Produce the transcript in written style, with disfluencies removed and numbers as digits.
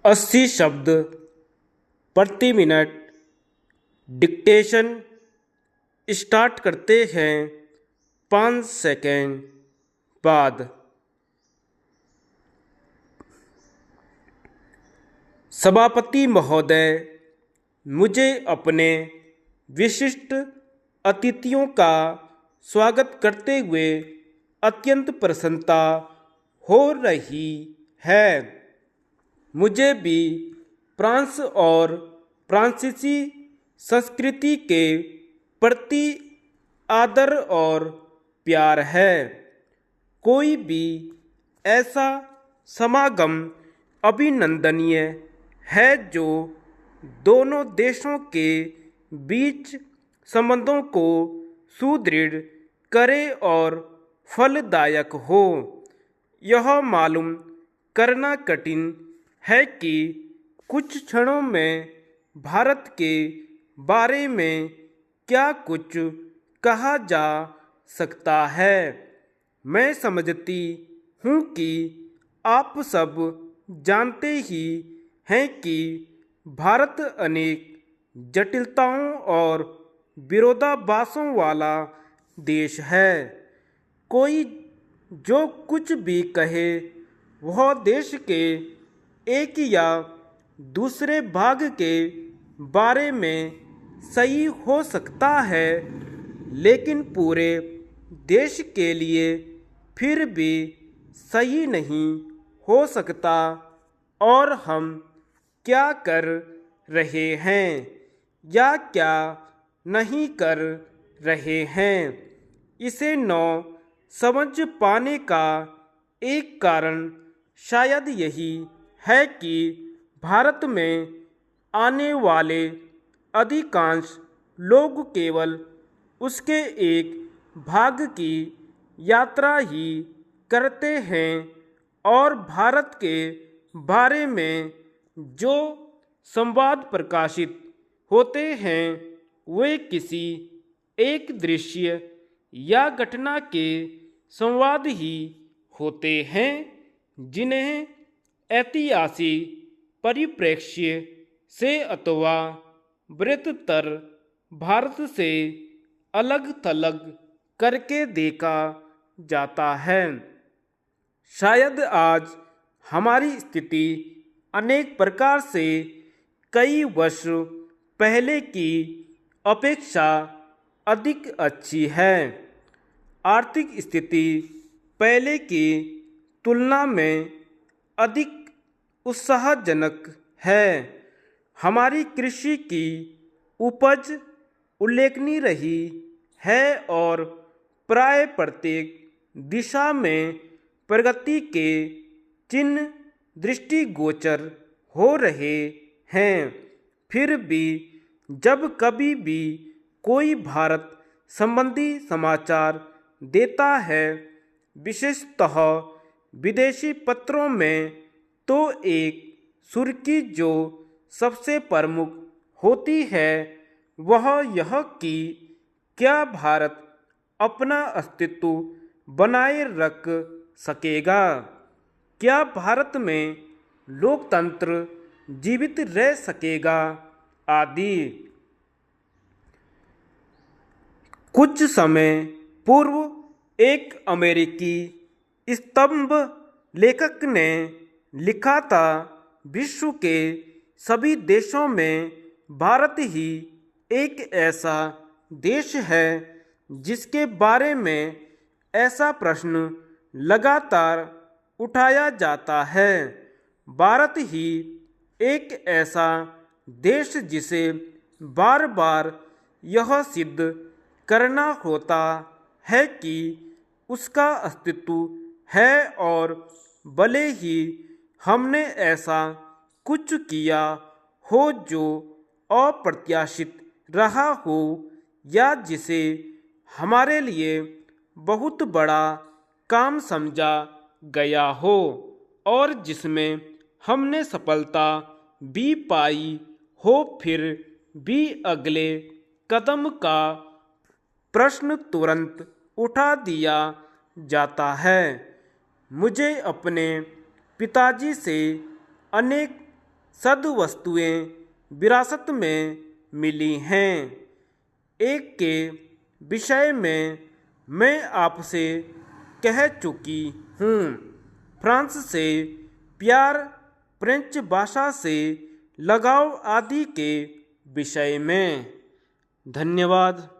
80 शब्द प्रति minute dictation start करते हैं 5 सेकंड बाद। सभापति महोदय, मुझे अपने विशिष्ट अतिथियों का स्वागत करते हुए अत्यंत प्रसन्नता हो रही है। मुझे भी फ्रांस और फ्रांसीसी संस्कृति के प्रति आदर और प्यार है। कोई भी ऐसा समागम अभिनंदनीय है जो दोनों देशों के बीच संबंधों को सुदृढ़ करे और फलदायक हो। यह मालूम करना कठिन है कि कुछ क्षणों में भारत के बारे में क्या कुछ कहा जा सकता है। मैं समझती हूँ कि आप सब जानते ही हैं कि भारत अनेक जटिलताओं और विरोधाभासों वाला देश है। कोई जो कुछ भी कहे वह देश के एक या दूसरे भाग के बारे में सही हो सकता है, लेकिन पूरे देश के लिए फिर भी सही नहीं हो सकता। और हम क्या कर रहे हैं या क्या नहीं कर रहे हैं, इसे समझ पाने का एक कारण शायद यही है कि भारत में आने वाले अधिकांश लोग केवल उसके एक भाग की यात्रा ही करते हैं और भारत के बारे में जो संवाद प्रकाशित होते हैं वे किसी एक दृश्य या घटना के संवाद ही होते हैं, जिन्हें ऐतिहासिक परिप्रेक्ष्य से अथवा बृहत्तर भारत से अलग थलग करके देखा जाता है। शायद आज हमारी स्थिति अनेक प्रकार से कई वर्ष पहले की अपेक्षा अधिक अच्छी है। आर्थिक स्थिति पहले की तुलना में अधिक उत्साहजनक है। हमारी कृषि की उपज उल्लेखनीय रही है और प्राय प्रत्येक दिशा में प्रगति के चिन्ह दृष्टिगोचर हो रहे हैं। फिर भी जब कभी भी कोई भारत संबंधी समाचार देता है, विशेषतः विदेशी पत्रों में, तो एक सुर्खी जो सबसे प्रमुख होती है वह यह कि क्या भारत अपना अस्तित्व बनाए रख सकेगा, क्या भारत में लोकतंत्र जीवित रह सकेगा आदि। कुछ समय पूर्व एक अमेरिकी स्तंभ लेखक ने लिखा था, विश्व के सभी देशों में भारत ही एक ऐसा देश है जिसके बारे में ऐसा प्रश्न लगातार उठाया जाता है। भारत ही एक ऐसा देश जिसे बार बार यह सिद्ध करना होता है कि उसका अस्तित्व है, और भले ही हमने ऐसा कुछ किया हो जो अप्रत्याशित रहा हो या जिसे हमारे लिए बहुत बड़ा काम समझा गया हो और जिसमें हमने सफलता भी पाई हो, फिर भी अगले कदम का प्रश्न तुरंत उठा दिया जाता है। मुझे अपने पिताजी से अनेक सद्वस्तुएं विरासत में मिली हैं। एक के विषय में मैं आपसे कह चुकी हूँ, फ्रांस से प्यार, फ्रेंच भाषा से लगाव आदि के विषय में। धन्यवाद।